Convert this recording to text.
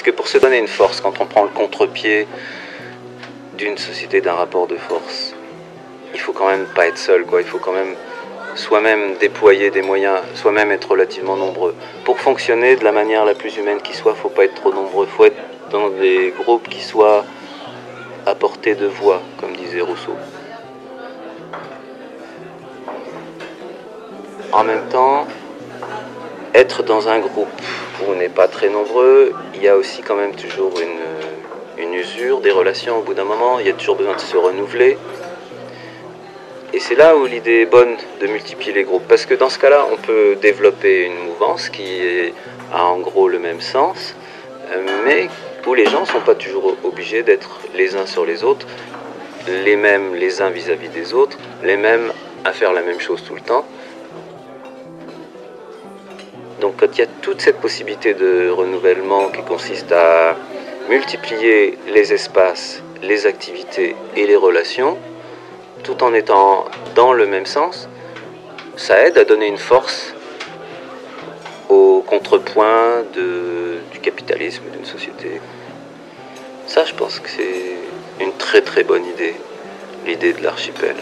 que pour se donner une force, quand on prend le contre-pied d'une société, d'un rapport de force, il faut quand même pas être seul, quoi. Il faut quand même soi-même déployer des moyens, soi-même être relativement nombreux. Pour fonctionner de la manière la plus humaine qui soit, il ne faut pas être trop nombreux. Il faut être dans des groupes qui soient à portée de voix, comme disait Rousseau. En même temps, être dans un groupe où on n'est pas très nombreux, il y a aussi quand même toujours une usure des relations au bout d'un moment, il y a toujours besoin de se renouveler. Et c'est là où l'idée est bonne de multiplier les groupes, parce que dans ce cas-là, on peut développer une mouvance qui a en gros le même sens, mais où les gens ne sont pas toujours obligés d'être les uns sur les autres, les mêmes les uns vis-à-vis des autres, les mêmes à faire la même chose tout le temps. Donc quand il y a toute cette possibilité de renouvellement qui consiste à multiplier les espaces, les activités et les relations, tout en étant dans le même sens, ça aide à donner une force au contrepoint du capitalisme d'une société. Ça, je pense que c'est une très très bonne idée, l'idée de l'archipel.